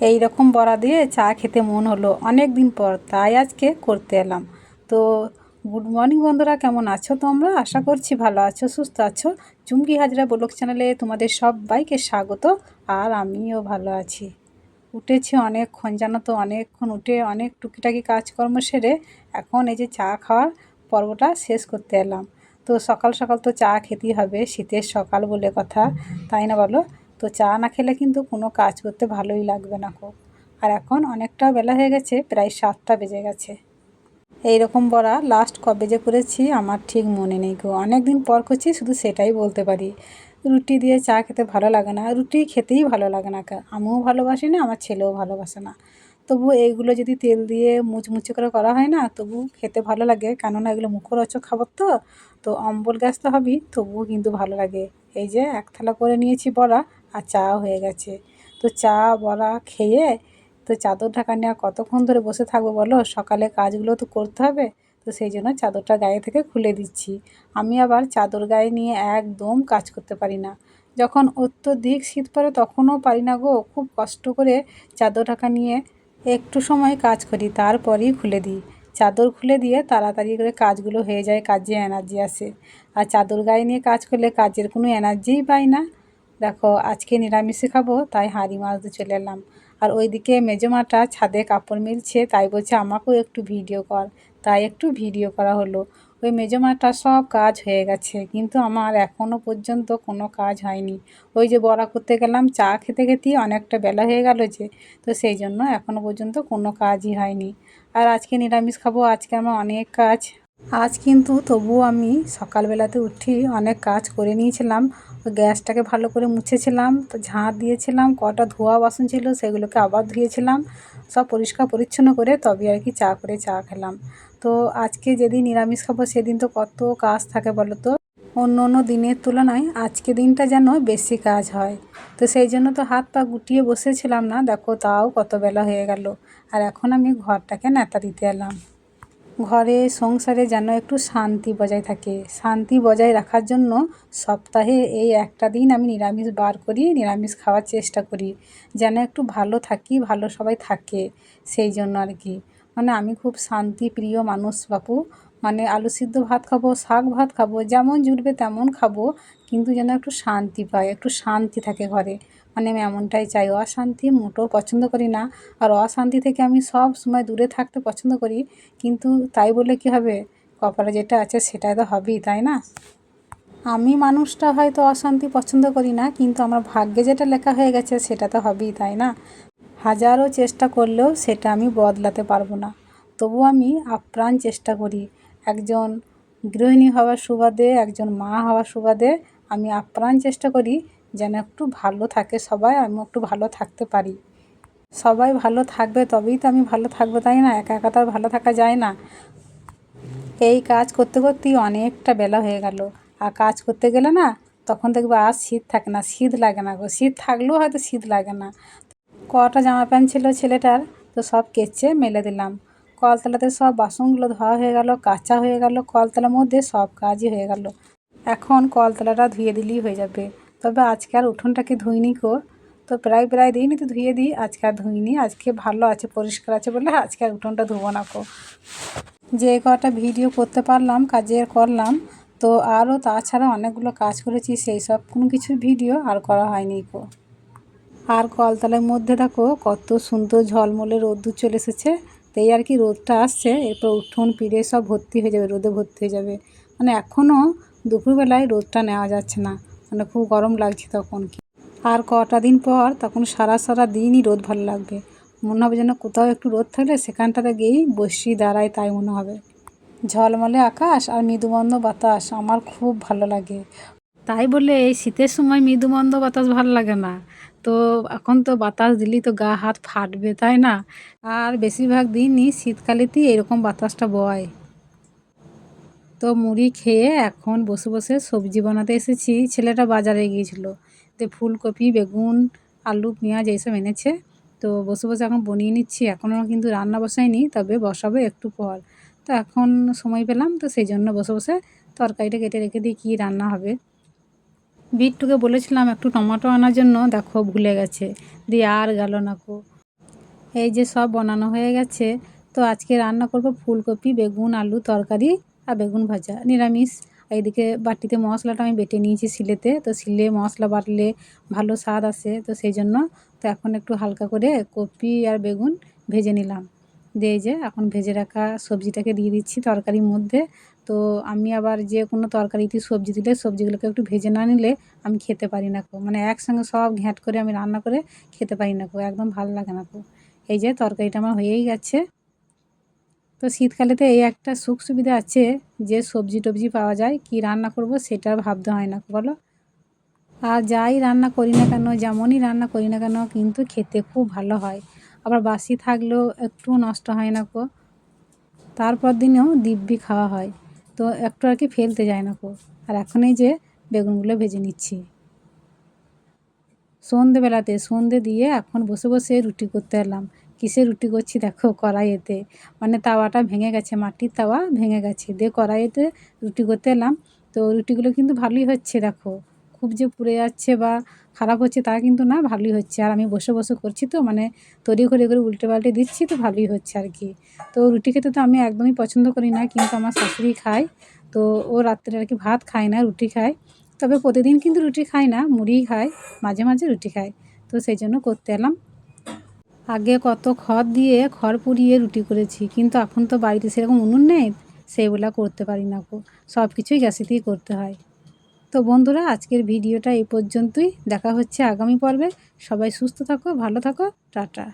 এই রকম বড়া দিয়ে চা খেতে মন হলো অনেক দিন পর, তাই আজকে করতে এলাম। তো গুড মর্নিং বন্ধুরা, কেমন আছো তোমরা? আশা করছি ভালো আছো, সুস্থ আছো। চুমকি হাজরা ব্লগ চ্যানেলে তোমাদের সবাইকে স্বাগত। আর আমিও ভালো আছি। উঠেছি অনেকক্ষণ, জানো তো, অনেকক্ষণ উঠে অনেক টুকিটাকি কাজকর্ম সেরে এখন এই যে চা খাওয়ার পর্বটা শেষ করতে এলাম। তো সকাল সকাল তো চা খেতেই হবে, শীতের সকাল বলে কথা, তাই না বলো? তো চা না খেলে কিন্তু কোনো কাজ করতে ভালোই লাগবে না খুব। আর এখন অনেকটা বেলা হয়ে গেছে, প্রায় 7টা বেজে গেছে। এই রকম বড়া লাস্ট কবে যে করেছি আমার ঠিক মনে নেই গো, অনেক দিন পর করছি, শুধু সেটাই বলতে পারি। রুটি দিয়ে চা খেতে ভালো লাগে না, রুটি খেতেই ভালো লাগে না, আমিও ভালোবাসি না, আমার ছেলেও ভালোবাসে না। তবু এইগুলো যদি তেল দিয়ে মুচমুচে করে করা হয় না, তবু খেতে ভালো লাগে, কেননা এগুলো মুখরোচক খাবার তো। তো অম্বল গ্যাস তো হবেই, তবুও কিন্তু ভালো লাগে। এই যে এক থালা করে নিয়েছি বড়া, আর চা হয়ে গেছে। তো চা বড়া খেয়ে তো চাদর ঢাকা নিয়ে আর কতক্ষণ ধরে বসে থাকবো বলো? সকালে কাজগুলো তো করতে হবে। তো সেই জন্য চাদরটা গায়ে থেকে খুলে দিচ্ছি। আমি আবার চাদর গায়ে নিয়ে একদম কাজ করতে পারি না। যখন অত্যধিক শীত পড়ে তখনও পারি না গো, খুব কষ্ট করে চাদর ঢাকা নিয়ে একটু সময় কাজ করি, তারপরেই খুলে দিই। চাদর খুলে দিয়ে তাড়াতাড়ি করে কাজগুলো হয়ে যায়, কাজে এনার্জি আসে। আর চাদর গায়ে নিয়ে কাজ করলে কাজের কোনো এনার্জিই পাই না। দেখো আজকে নিরামিষে খাবো, তাই হাঁড়ি মাছ দিয়ে চলে এলাম। আর ওইদিকে মেজমাটা ছাদে কাপড় মিলছে, তাই বলছে আমাকেও একটু ভিডিও কর, তাই একটু ভিডিও করা হলো। ওই মেজমাটা সব কাজ হয়ে গেছে, কিন্তু আমার এখনও পর্যন্ত কোনো কাজ হয়নি। ওই যে বড়া করতে গেলাম, চা খেতে খেতেই অনেকটা বেলা হয়ে গেল যে, তো সেই জন্য এখনও পর্যন্ত কোনো কাজই হয়নি। আর আজকে নিরামিষ খাবো, আজকে আমার অনেক কাজ। আজ কিন্তু তবুও আমি সকালবেলাতে উঠি অনেক কাজ করে নিয়েছিলাম। গ্যাসটাকে ভালো করে মুছেছিলাম, তো ঝাঁট দিয়েছিলাম, কটা ধোয়া বাসন ছিল সেগুলোকে আবার ধুয়েছিলাম, সব পরিষ্কার পরিচ্ছন্ন করে তবে আর কি চা করে চা খেলাম। তো আজকে যেদিন নিরামিষ খাবো সেদিন তো কত কাজ থাকে বলো তো। অন্য অন্য দিনের তুলনায় আজকে দিনটা যেন বেশি কাজ হয়। তো সেই জন্য তো হাত পা গুটিয়ে বসেছিলাম না, দেখো তাও কত বেলা হয়ে গেল। আর এখন আমি ঘরটাকে ন্যাতা দিতে এলাম। ঘরে সংসারে যেন একটু শান্তি বজায় থাকে, শান্তি বজায় রাখার জন্য সপ্তাহে এই একটা দিন আমি নিরামিষ বার করি, নিরামিষ খাওয়ার চেষ্টা করি, যেন একটু ভালো থাকি, ভালো সবাই থাকে। সেই জন্য আর কি, মানে আমি খুব শান্তি প্রিয় মানুষ বাপু। মানে আলু সিদ্ধ ভাত খাবো, শাক ভাত খাবো, যেমন জুটবে তেমন খাবো, কিন্তু যেন একটু শান্তি পাই, একটু শান্তি থাকে ঘরে। মানে আমি এমনটাই চাই, অশান্তি মোটেও পছন্দ করি না। আর অশান্তি থেকে আমি সব সময় দূরে থাকতে পছন্দ করি। কিন্তু তাই বলে কি হবে? কপালে যেটা আছে সেটাই তো হবেই, তাই না? আমি মানুষটা হয়তো অশান্তি পছন্দ করি না, কিন্তু আমার ভাগ্যে যেটা লেখা হয়ে গেছে সেটা তো হবেই, তাই না? হাজারো চেষ্টা করলেও সেটা আমি বদলাতে পারবো না। তবু আমি আপ্রাণ চেষ্টা করি, একজন গৃহিণী হওয়ার সুবাদে, একজন মা হওয়ার সুবাদে আমি আপ্রাণ চেষ্টা করি যেন একটু ভালো থাকে সবাই, আমি একটু ভালো থাকতে পারি। সবাই ভালো থাকবে তবেই তো আমি ভালো থাকবো, তাই না? একা একা তো আর ভালো থাকা যায় না। এই কাজ করতে করতেই অনেকটা বেলা হয়ে গেল। আর কাজ করতে গেলে না, তখন দেখবে আর শীত থাকে না, শীত লাগে না গো, শীত থাকলেও হয়তো শীত লাগে না। কটা জামা প্যান্ট ছিল ছেলেটার, তো সব কেচে মেলে দিলাম। কলতলাতে সব বাসনগুলো ধোয়া হয়ে গেল, কাচা হয়ে গেল, কলতলার মধ্যে সব কাজই হয়ে গেল। এখন কলতলাটা ধুয়ে দিলেই হয়ে যাবে। তবে আজকে আর উঠোনটাকে ধুইনি গো। তো প্রায় প্রায় দিনই তো ধুয়ে দিই, আজকে আর ধুইনি, আজকে ভালো আছে, পরিষ্কার আছে বলে আজকে আর উঠোনটা ধুবো না গো। যে কটা ভিডিও করতে পারলাম কাজের করলাম। তো আরও তাছাড়া অনেকগুলো কাজ করেছি, সেই সব কোনো কিছুর ভিডিও আর করা হয়নি গো। আর কলতলার মধ্যে দেখো কত সুন্দর ঝলমলে রোদ্দুর চলে এসেছে। তো এই আর কি, রোদটা আসছে, এরপর উঠোন পিড়ে সব ভর্তি হয়ে যাবে, রোদে ভর্তি হয়ে যাবে। মানে এখনও দুপুরবেলায় রোদটা নেওয়া যাচ্ছে না, মানে খুব গরম লাগছে তখন কি। আর কটা দিন পর তখন সারা সারা দিনই রোদ ভালো লাগবে, মনে হবে যেন কোথাও একটু রোদ থাকলে সেখানটাতে গিয়েই বসি দাঁড়ায়, তাই মনে হবে। ঝলমলে আকাশ আর মৃদুমন্দ বাতাস আমার খুব ভালো লাগে। তাই বলে এই শীতের সময় মৃদুমন্দ বাতাস ভালো লাগে না? তো এখন তো বাতাস দিলেই তো গা হাত ফাটবে, তাই না? আর বেশিরভাগ দিনই শীতকালেতেই এরকম বাতাসটা বয়। তো মুড়ি খেয়ে এখন বসে বসে সবজি বানাতে এসেছি। ছেলেটা বাজারে গিয়েছিল, তো ফুলকপি, বেগুন, আলু, পেঁয়াজ এইসব এনেছে। তো বসে বসে এখন বনিয়ে নিচ্ছি, এখনও কিন্তু রান্না বসাইনি, তবে বসাবো একটু পর। তো এখন সময় পেলাম, তো সেই জন্য বসে বসে তরকারিটা কেটে রেখে দিই, কী রান্না হবে। বিট্টুকে বলেছিলাম একটু টমেটো আনার জন্য, দেখো ভুলে গেছে, দিয়ে আর গেল না কো। এই যে সব বানানো হয়ে গেছে। তো আজকে রান্না করব ফুলকপি, বেগুন, আলু তরকারি আর বেগুন ভাজা, নিরামিষ। এইদিকে বাটিতে মশলাটা আমি বেটে নিয়েছি শিলেতে। তো শিলে মশলা বাটলে ভালো স্বাদ আসে, তো সেই জন্য তো এখন একটু হালকা করে কপি আর বেগুন ভেজে নিলাম। দিয়ে এই যে এখন ভেজে রাখা সবজিটাকে দিয়ে দিচ্ছি তরকারির মধ্যে। তো আমি আবার যে কোনো তরকারিতে সবজি দিলে সবজিগুলোকে একটু ভেজে না নিলে আমি খেতে পারি না কো, মানে একসঙ্গে সব ঘ্যাঁট করে আমি রান্না করে খেতে পারি না কো, একদম ভালো লাগে না কো। এই যে তরকারিটা আমার হয়েই গেছে। তো শীতকালেতে এই একটা সুখ সুবিধা আছে যে সবজি টবজি পাওয়া যায়, কি রান্না করব সেটা আর ভাবতে হয় না বলো। আর যাই রান্না করি না কেন, যেমনই রান্না করি না কেন, কিন্তু খেতে খুব ভালো হয়। আবার বাসি থাকলেও একটু নষ্ট হয় না কো, তারপর দিনেও দিব্যি খাওয়া হয়। তো একটু আর কি ফেলতে যায় না কো। আর এখন এই যে বেগুনগুলো ভেজে নিচ্ছি সন্ধে দিয়ে এখন বসে বসে রুটি করতে এলাম। কিসের রুটি করছি দেখো, কড়াইয়েতে। মানে তাওয়াটা ভেঙে গেছে, মাটির তাওয়া ভেঙে গেছে, দিয়ে কড়াইয়েতে রুটি করতে এলাম। তো রুটিগুলো কিন্তু ভালোই হচ্ছে দেখো, খুব যে পুড়ে যাচ্ছে বা খারাপ হচ্ছে তা কিন্তু না, ভালোই হচ্ছে। আর আমি বসে বসে করছি তো, মানে তড়ি ঘড়ি করে উল্টে পাল্টে দিচ্ছি, তো ভালোই হচ্ছে আর কি। তো রুটি খেতে তো আমি একদমই পছন্দ করি না, কিন্তু আমার শাশুড়ি খায়। তো ও রাত্রে আর কি ভাত খায় না, রুটি খায়। তবে প্রতিদিন কিন্তু রুটি খায় না, মুড়িই খায়, মাঝে মাঝে রুটি খায়। তো সেই জন্য করতে এলাম। আগে কত খড় দিয়ে খড় পুড়িয়ে রুটি করেছি, কিন্তু এখন তো বাড়িতে সেরকম উনুন নেই, সেগুলা করতে পারি না কো, সব কিছুই গ্যাসেতেই করতে হয়। তো বন্ধুরা, আজকের ভিডিওটা এই পর্যন্তই। দেখা হচ্ছে আগামী পর্বে। সবাই সুস্থ থাকো, ভালো থাকো, টাটা।